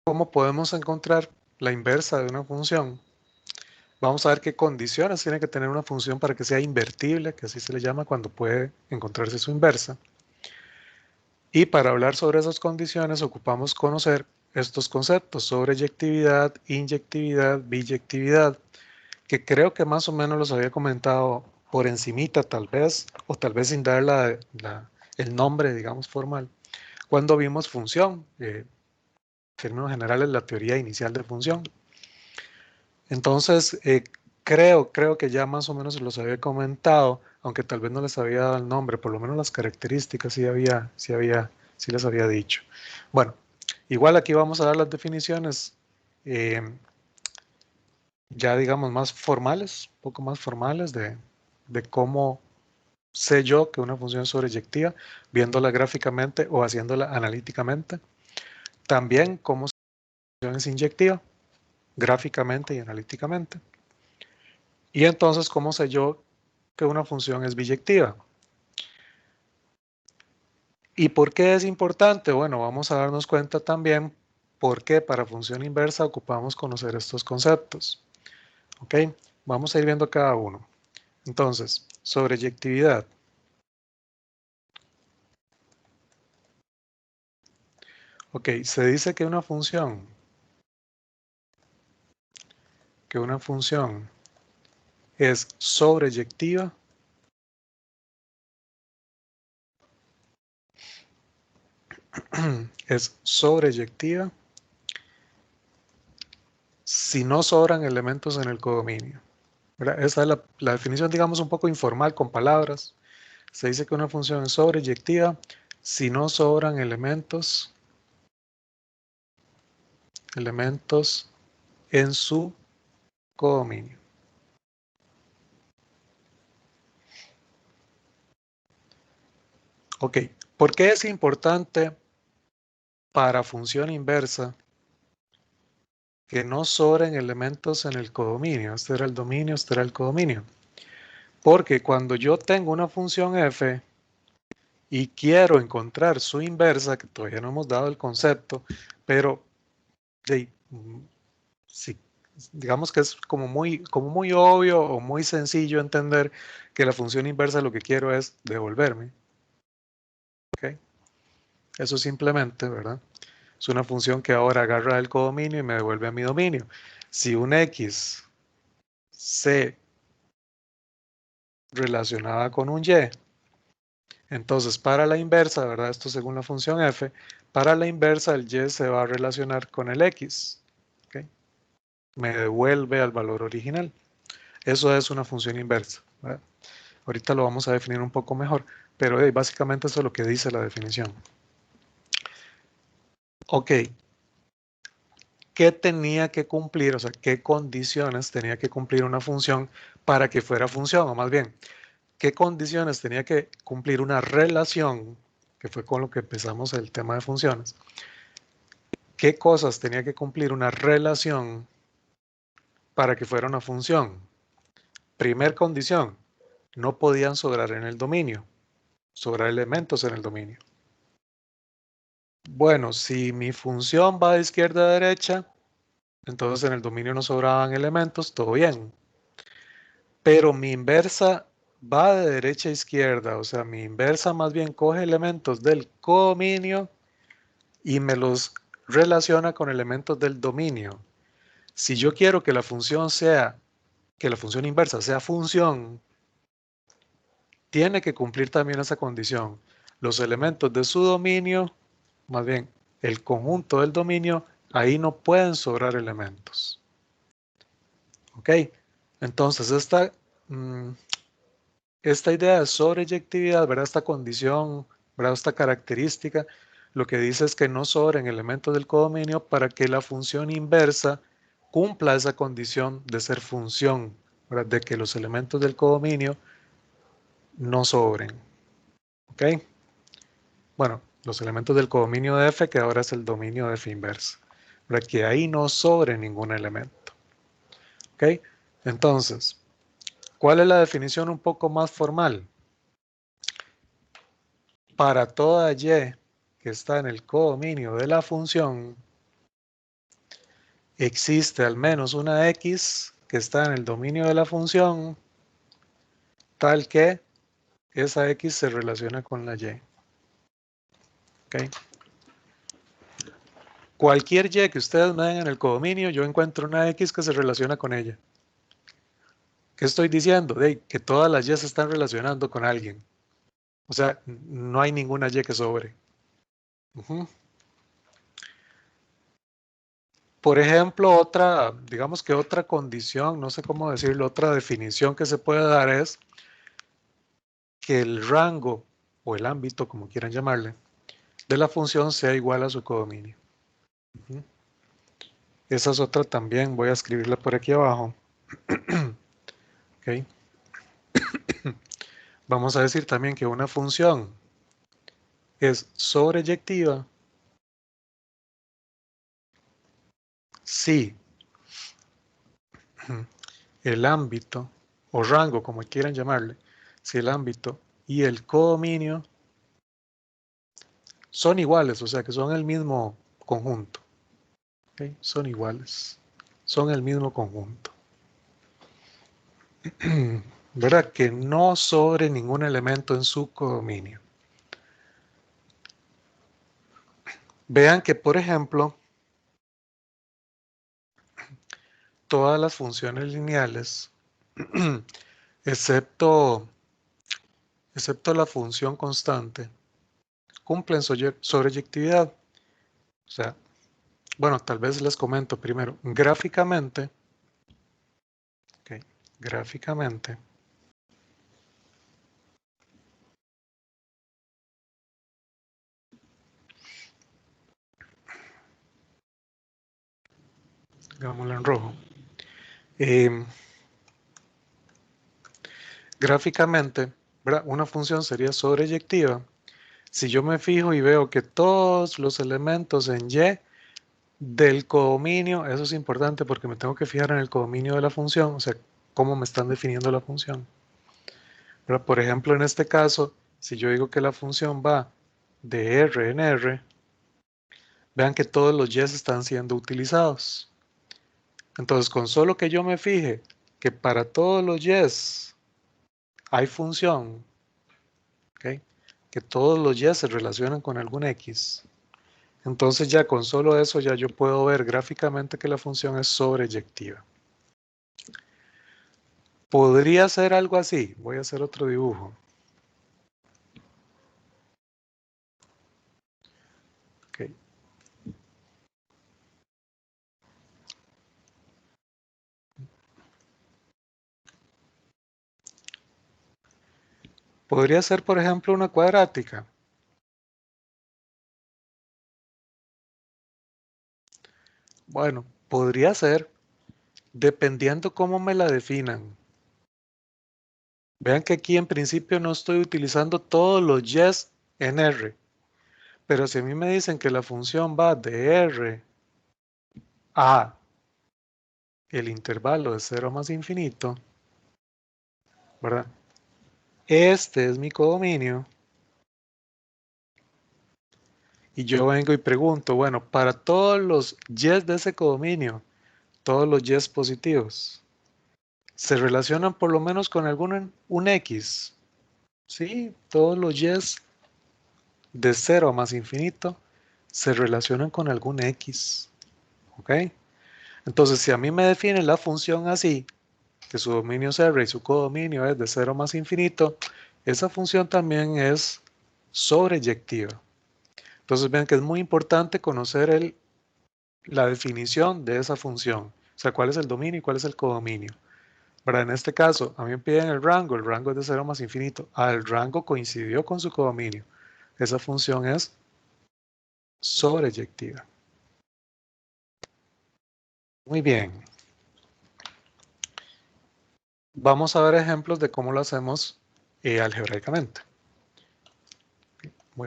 ¿Cómo podemos encontrar la inversa de una función? Vamos a ver qué condiciones tiene que tener una función para que sea invertible, que así se le llama cuando puede encontrarse su inversa. Y para hablar sobre esas condiciones ocupamos conocer estos conceptos: sobreyectividad, inyectividad, biyectividad, que creo que más o menos los había comentado por encimita tal vez, o tal vez sin dar el nombre, digamos, formal, cuando vimos función, en términos generales, la teoría inicial de función. Entonces, creo que ya más o menos se los había comentado, aunque tal vez no les había dado el nombre, por lo menos las características sí les había dicho. Bueno, igual aquí vamos a dar las definiciones eh, ya digamos más formales, un poco más formales de cómo sé yo que una función es sobreyectiva, viéndola gráficamente o haciéndola analíticamente. También cómo una función es inyectiva, gráficamente y analíticamente. Y entonces, ¿cómo sé yo que una función es biyectiva? ¿Y por qué es importante? Bueno, vamos a darnos cuenta también por qué para función inversa ocupamos conocer estos conceptos. ¿Ok? Vamos a ir viendo cada uno. Entonces, sobreyectividad. Ok, se dice que una función es sobreyectiva es sobreyectiva si no sobran elementos en el codominio. ¿Verdad? Esa es la definición, digamos, un poco informal con palabras. Se dice que una función es sobreyectiva si no sobran elementos en su codominio. Ok, ¿por qué es importante para función inversa que no sobren elementos en el codominio? Este era el dominio, este era el codominio. Porque cuando yo tengo una función f y quiero encontrar su inversa, que todavía no hemos dado el concepto, pero sí, digamos que es como muy obvio o muy sencillo entender que la función inversa lo que quiero es devolverme. ¿Okay? Eso simplemente, ¿verdad? Es una función que ahora agarra el codominio y me devuelve a mi dominio. Si un x se relacionaba con un y, entonces para la inversa, ¿verdad? Esto según la función f, para la inversa el y se va a relacionar con el x. ¿Okay? Me devuelve al valor original. Eso es una función inversa, ¿verdad? Ahorita lo vamos a definir un poco mejor, pero básicamente eso es lo que dice la definición. Ok, ¿qué tenía que cumplir? O sea, ¿qué condiciones tenía que cumplir una función para que fuera función? O más bien, ¿qué condiciones tenía que cumplir una relación? Que fue con lo que empezamos el tema de funciones. ¿Qué cosas tenía que cumplir una relación para que fuera una función? Primer condición, no podían sobrar en el dominio, sobrar elementos en el dominio. Bueno, si mi función va de izquierda a derecha, entonces en el dominio no sobraban elementos, todo bien. Pero mi inversa va de derecha a izquierda, o sea, mi inversa más bien coge elementos del codominio y me los relaciona con elementos del dominio. Si yo quiero que la función inversa sea función, tiene que cumplir también esa condición. Los elementos de su dominio, más bien el conjunto del dominio, ahí no pueden sobrar elementos. ¿Ok? Entonces, esta idea de sobreyectividad, ¿verdad? Esta condición, ¿verdad? Esta característica, lo que dice es que no sobren elementos del codominio para que la función inversa cumpla esa condición de ser función, ¿verdad? De que los elementos del codominio no sobren. ¿Ok? Bueno, los elementos del codominio de f, que ahora es el dominio de f inversa, para que ahí no sobre ningún elemento. ¿Ok? Entonces, ¿cuál es la definición un poco más formal? Para toda y que está en el codominio de la función, existe al menos una X que está en el dominio de la función tal que esa X se relaciona con la Y. ¿Okay? Cualquier Y que ustedes me den en el codominio, yo encuentro una X que se relaciona con ella. ¿Qué estoy diciendo? Que todas las Y se están relacionando con alguien. O sea, no hay ninguna Y que sobre. Por ejemplo, digamos que otra condición, no sé cómo decirlo, otra definición que se puede dar es que el rango o el ámbito, como quieran llamarle, de la función sea igual a su codominio. Esa es otra también, voy a escribirla por aquí abajo. Okay. Vamos a decir también que una función es sobreyectiva si el ámbito o rango, como quieran llamarle, si el ámbito y el codominio son iguales, o sea que son el mismo conjunto. ¿Okay? Son iguales, son el mismo conjunto. ¿Verdad? Que no sobre ningún elemento en su codominio. Vean que, por ejemplo, todas las funciones lineales, excepto la función constante, cumplen sobreyectividad. O sea, bueno, tal vez les comento primero. Gráficamente, okay, gráficamente, digámoslo en rojo. Gráficamente, ¿verdad? Una función sería sobreyectiva si yo me fijo y veo que todos los elementos en Y del codominio, eso es importante porque me tengo que fijar en el codominio de la función, o sea, cómo me están definiendo la función. Pero, por ejemplo, en este caso, si yo digo que la función va de R en R, vean que todos los Y están siendo utilizados. Entonces, con solo que yo me fije que para todos los Y hay función, ¿okay? Que todos los Y se relacionan con algún X. Entonces ya con solo eso ya yo puedo ver gráficamente que la función es sobreyectiva. Podría ser algo así. Voy a hacer otro dibujo. Okay. Podría ser, por ejemplo, una cuadrática. Bueno, podría ser, dependiendo cómo me la definan. Vean que aquí en principio no estoy utilizando todos los Y's en R. Pero si a mí me dicen que la función va de R a el intervalo de 0 más infinito, ¿verdad? Este es mi codominio. Y yo vengo y pregunto, bueno, para todos los Y's de ese codominio, todos los Y's positivos, ¿se relacionan por lo menos con un X? Sí, todos los Y's de 0 a más infinito se relacionan con algún X. ¿Ok? Entonces, si a mí me define la función así, que su dominio es R y su codominio es de 0 más infinito, esa función también es sobreyectiva. Entonces, vean que es muy importante conocer la definición de esa función. O sea, cuál es el dominio y cuál es el codominio. Pero en este caso, a mí me piden el rango es de 0 más infinito. El rango coincidió con su codominio. Esa función es sobreyectiva. Muy bien. Vamos a ver ejemplos de cómo lo hacemos algebraicamente.